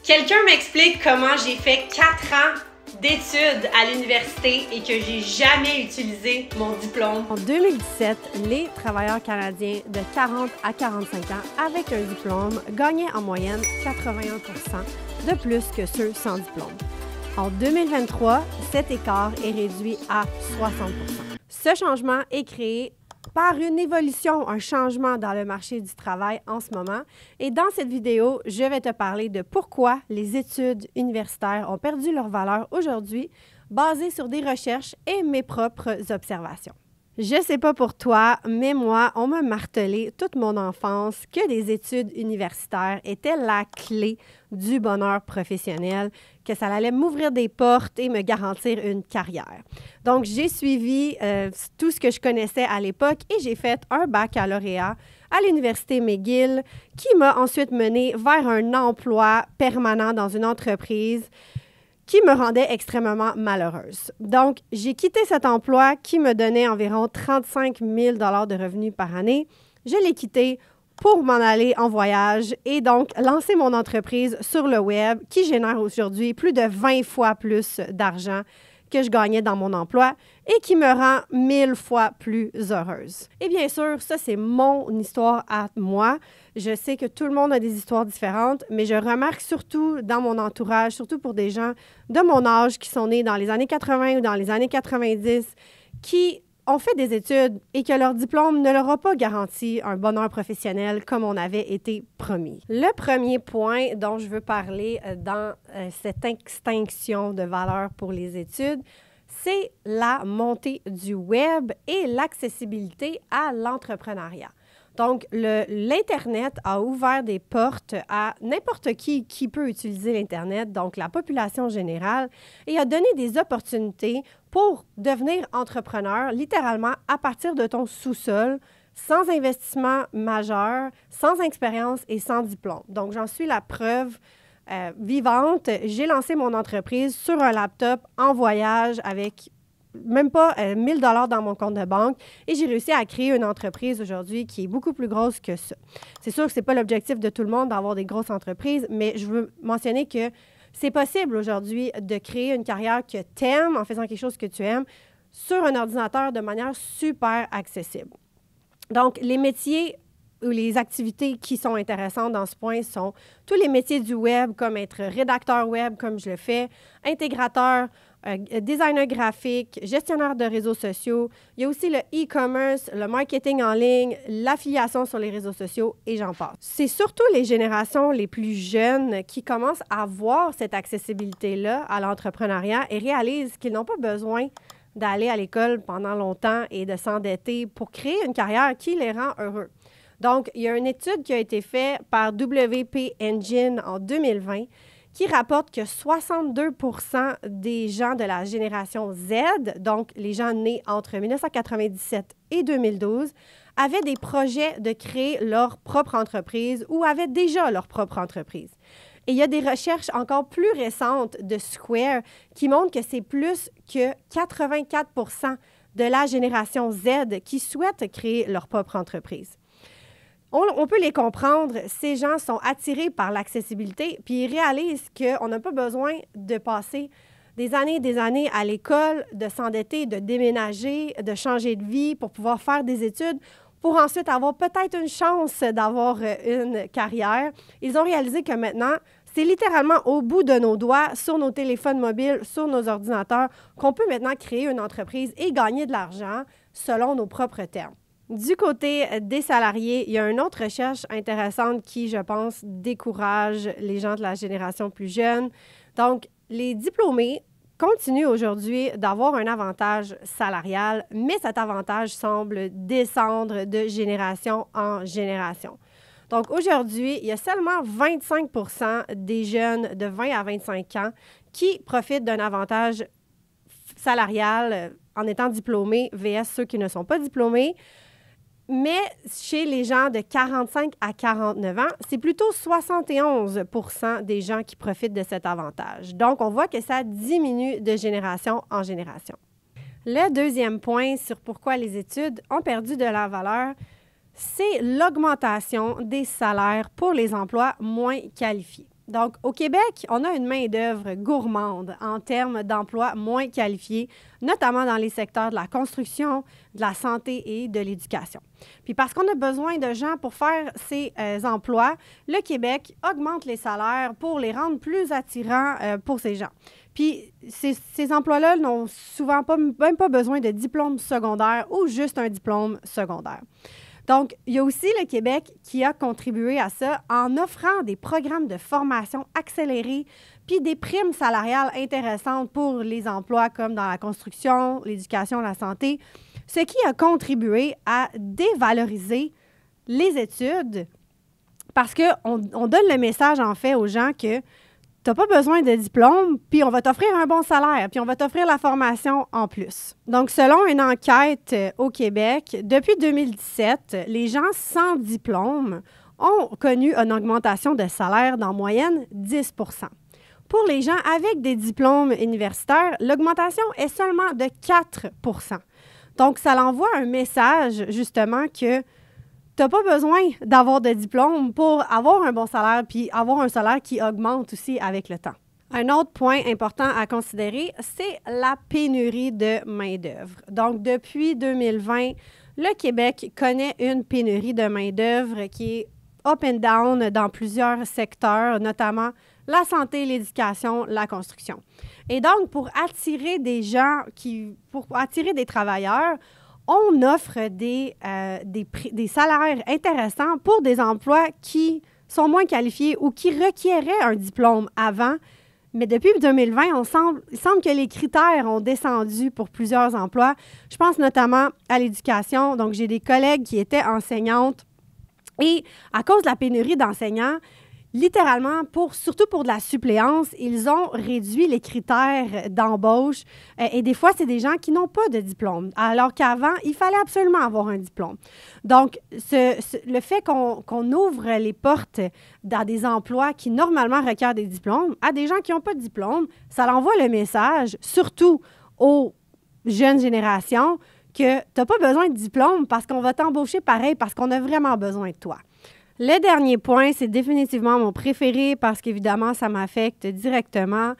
Quelqu'un m'explique comment j'ai fait 4 ans d'études à l'université et que j'ai jamais utilisé mon diplôme. En 2017, les travailleurs canadiens de 40 à 45 ans avec un diplôme gagnaient en moyenne 81% de plus que ceux sans diplôme. En 2023, cet écart est réduit à 60%. Ce changement est créé par une évolution, un changement dans le marché du travail en ce moment. Et dans cette vidéo, je vais te parler de pourquoi les études universitaires ont perdu leur valeur aujourd'hui, basées sur des recherches et mes propres observations. Je sais pas pour toi, mais moi, on m'a martelé toute mon enfance que des études universitaires étaient la clé du bonheur professionnel, que ça allait m'ouvrir des portes et me garantir une carrière. Donc, j'ai suivi tout ce que je connaissais à l'époque et j'ai fait un baccalauréat à l'Université McGill qui m'a ensuite mené vers un emploi permanent dans une entreprise qui me rendait extrêmement malheureuse. Donc, j'ai quitté cet emploi qui me donnait environ 35 000 $ de revenus par année. Je l'ai quitté pour m'en aller en voyage et donc lancer mon entreprise sur le web qui génère aujourd'hui plus de 20 fois plus d'argent que je gagnais dans mon emploi et qui me rend 1000 fois plus heureuse. Et bien sûr, ça, c'est mon histoire à moi. Je sais que tout le monde a des histoires différentes, mais je remarque surtout dans mon entourage, surtout pour des gens de mon âge qui sont nés dans les années 80 ou dans les années 90, qui ont fait des études et que leur diplôme ne leur a pas garanti un bonheur professionnel comme on avait été promis. Le premier point dont je veux parler dans cette extinction de valeur pour les études, c'est la montée du web et l'accessibilité à l'entrepreneuriat. Donc, l'Internet a ouvert des portes à n'importe qui peut utiliser l'Internet, donc la population générale, et a donné des opportunités pour devenir entrepreneur, littéralement à partir de ton sous-sol, sans investissement majeur, sans expérience et sans diplôme. Donc, j'en suis la preuve vivante. J'ai lancé mon entreprise sur un laptop en voyage avec même pas 1000 $ dans mon compte de banque et j'ai réussi à créer une entreprise aujourd'hui qui est beaucoup plus grosse que ça. C'est sûr que ce n'est pas l'objectif de tout le monde d'avoir des grosses entreprises, mais je veux mentionner que c'est possible aujourd'hui de créer une carrière que tu aimes en faisant quelque chose que tu aimes sur un ordinateur de manière super accessible. Donc, les métiers ou les activités qui sont intéressantes dans ce point sont tous les métiers du web, comme être rédacteur web, comme je le fais, intégrateur, designer graphique, gestionnaire de réseaux sociaux. Il y a aussi le e-commerce, le marketing en ligne, l'affiliation sur les réseaux sociaux et j'en passe. C'est surtout les générations les plus jeunes qui commencent à voir cette accessibilité-là à l'entrepreneuriat et réalisent qu'ils n'ont pas besoin d'aller à l'école pendant longtemps et de s'endetter pour créer une carrière qui les rend heureux. Donc, il y a une étude qui a été faite par WP Engine en 2020 qui rapporte que 62% des gens de la génération Z, donc les gens nés entre 1997 et 2012, avaient des projets de créer leur propre entreprise ou avaient déjà leur propre entreprise. Et il y a des recherches encore plus récentes de Square qui montrent que c'est plus que 84% de la génération Z qui souhaitent créer leur propre entreprise. On peut les comprendre, ces gens sont attirés par l'accessibilité, puis ils réalisent qu'on n'a pas besoin de passer des années à l'école, de s'endetter, de déménager, de changer de vie pour pouvoir faire des études, pour ensuite avoir peut-être une chance d'avoir une carrière. Ils ont réalisé que maintenant, c'est littéralement au bout de nos doigts, sur nos téléphones mobiles, sur nos ordinateurs, qu'on peut maintenant créer une entreprise et gagner de l'argent selon nos propres termes. Du côté des salariés, il y a une autre recherche intéressante qui, je pense, décourage les gens de la génération plus jeune. Donc, les diplômés continuent aujourd'hui d'avoir un avantage salarial, mais cet avantage semble descendre de génération en génération. Donc, aujourd'hui, il y a seulement 25% des jeunes de 20 à 25 ans qui profitent d'un avantage salarial en étant diplômés vs ceux qui ne sont pas diplômés. Mais chez les gens de 45 à 49 ans, c'est plutôt 71% des gens qui profitent de cet avantage. Donc, on voit que ça diminue de génération en génération. Le deuxième point sur pourquoi les études ont perdu de la valeur, c'est l'augmentation des salaires pour les emplois moins qualifiés. Donc, au Québec, on a une main-d'œuvre gourmande en termes d'emplois moins qualifiés, notamment dans les secteurs de la construction, de la santé et de l'éducation. Puis parce qu'on a besoin de gens pour faire ces emplois, le Québec augmente les salaires pour les rendre plus attirants pour ces gens. Puis ces emplois-là n'ont souvent même pas besoin de diplôme secondaire ou juste un diplôme secondaire. Donc, il y a aussi le Québec qui a contribué à ça en offrant des programmes de formation accélérés puis des primes salariales intéressantes pour les emplois comme dans la construction, l'éducation, la santé, ce qui a contribué à dévaloriser les études parce qu'on donne le message, en fait, aux gens que tu n'as pas besoin de diplôme, puis on va t'offrir un bon salaire, puis on va t'offrir la formation en plus. Donc, selon une enquête au Québec, depuis 2017, les gens sans diplôme ont connu une augmentation de salaire d'en moyenne 10 %. Pour les gens avec des diplômes universitaires, l'augmentation est seulement de 4 %. Donc, ça l'envoie un message, justement, que tu n'as pas besoin d'avoir de diplôme pour avoir un bon salaire puis avoir un salaire qui augmente aussi avec le temps. Un autre point important à considérer, c'est la pénurie de main-d'œuvre. Donc, depuis 2020, le Québec connaît une pénurie de main-d'œuvre qui est up and down dans plusieurs secteurs, notamment la santé, l'éducation, la construction. Et donc, pour attirer des gens, pour attirer des travailleurs, on offre des salaires intéressants pour des emplois qui sont moins qualifiés ou qui requéraient un diplôme avant. Mais depuis 2020, il semble que les critères ont descendu pour plusieurs emplois. Je pense notamment à l'éducation. Donc, j'ai des collègues qui étaient enseignantes et à cause de la pénurie d'enseignants, littéralement, surtout pour de la suppléance, ils ont réduit les critères d'embauche. Et des fois, c'est des gens qui n'ont pas de diplôme, alors qu'avant, il fallait absolument avoir un diplôme. Donc, le fait qu'on ouvre les portes dans des emplois qui, normalement, requièrent des diplômes à des gens qui n'ont pas de diplôme, ça envoie le message, surtout aux jeunes générations, que tu n'as pas besoin de diplôme parce qu'on va t'embaucher pareil, parce qu'on a vraiment besoin de toi. Le dernier point, c'est définitivement mon préféré parce qu'évidemment, ça m'affecte directement.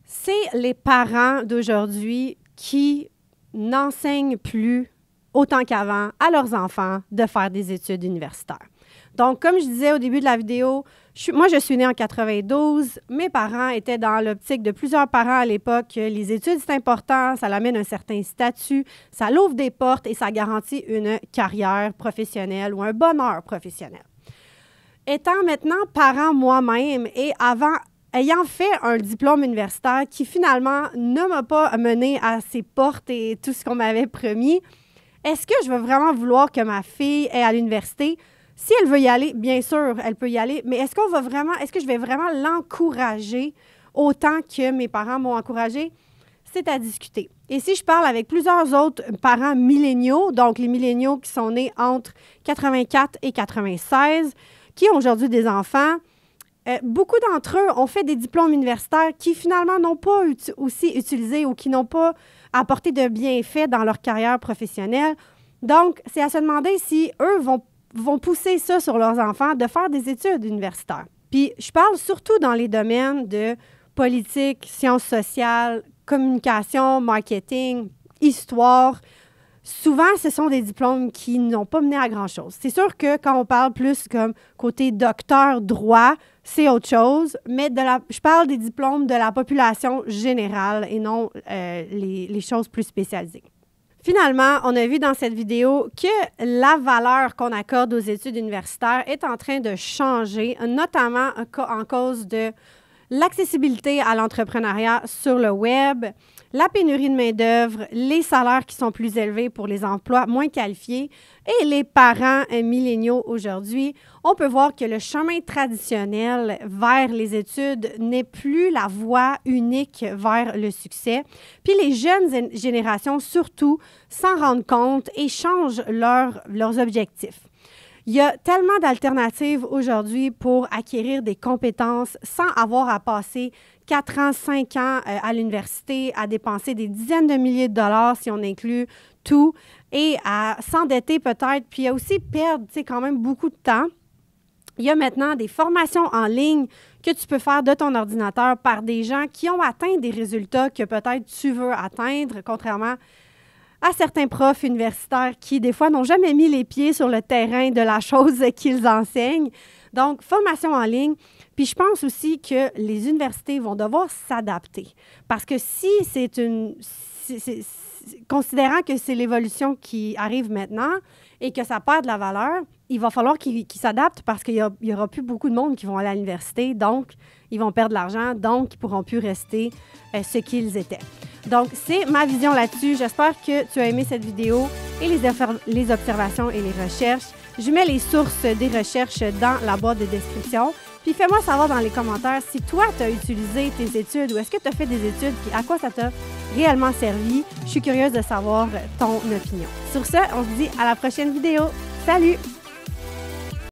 C'est les parents d'aujourd'hui qui n'enseignent plus autant qu'avant à leurs enfants de faire des études universitaires. Donc, comme je disais au début de la vidéo, moi, je suis née en 92. Mes parents étaient dans l'optique de plusieurs parents à l'époque que les études, c'est important, ça amène un certain statut, ça l'ouvre des portes et ça garantit une carrière professionnelle ou un bonheur professionnel. Étant maintenant parent moi-même et ayant fait un diplôme universitaire qui finalement ne m'a pas mené à ses portes et tout ce qu'on m'avait promis, est-ce que je vais vraiment vouloir que ma fille aille à l'université? Si elle veut y aller, bien sûr, elle peut y aller, mais est-ce que je vais vraiment l'encourager autant que mes parents m'ont encouragé? C'est à discuter. Et si je parle avec plusieurs autres parents milléniaux, donc les milléniaux qui sont nés entre 84 et 96, qui ont aujourd'hui des enfants, beaucoup d'entre eux ont fait des diplômes universitaires qui finalement n'ont pas aussi utilisé ou qui n'ont pas apporté de bienfaits dans leur carrière professionnelle. Donc, c'est à se demander si eux vont pousser ça sur leurs enfants de faire des études universitaires. Puis, je parle surtout dans les domaines de politique, sciences sociales, communication, marketing, histoire. Souvent, ce sont des diplômes qui n'ont pas mené à grand-chose. C'est sûr que quand on parle plus comme côté docteur, droit, c'est autre chose, mais je parle des diplômes de la population générale et non les choses plus spécialisées. Finalement, on a vu dans cette vidéo que la valeur qu'on accorde aux études universitaires est en train de changer, notamment en cause de l'accessibilité à l'entrepreneuriat sur le web, la pénurie de main-d'œuvre, les salaires qui sont plus élevés pour les emplois moins qualifiés et les parents milléniaux aujourd'hui, on peut voir que le chemin traditionnel vers les études n'est plus la voie unique vers le succès. Puis les jeunes générations, surtout, s'en rendent compte et changent leurs objectifs. Il y a tellement d'alternatives aujourd'hui pour acquérir des compétences sans avoir à passer 4 ans, 5 ans à l'université, à dépenser des dizaines de milliers de dollars si on inclut tout, et à s'endetter peut-être, puis à aussi perdre quand même beaucoup de temps. Il y a maintenant des formations en ligne que tu peux faire de ton ordinateur par des gens qui ont atteint des résultats que peut-être tu veux atteindre, contrairement à certains profs universitaires qui, des fois, n'ont jamais mis les pieds sur le terrain de la chose qu'ils enseignent. Donc, formation en ligne. Puis, je pense aussi que les universités vont devoir s'adapter. Parce que si c'est considérant que c'est l'évolution qui arrive maintenant et que ça perd de la valeur, il va falloir qu'ils s'adaptent parce qu'il n'y aura plus beaucoup de monde qui vont aller à l'université. Donc, ils vont perdre de l'argent. Donc, ils ne pourront plus rester ce qu'ils étaient. Donc, c'est ma vision là-dessus. J'espère que tu as aimé cette vidéo et les observations et les recherches. Je mets les sources des recherches dans la boîte de description. Puis fais-moi savoir dans les commentaires si toi, tu as utilisé tes études ou est-ce que tu as fait des études puis à quoi ça t'a réellement servi. Je suis curieuse de savoir ton opinion. Sur ce, on se dit à la prochaine vidéo. Salut!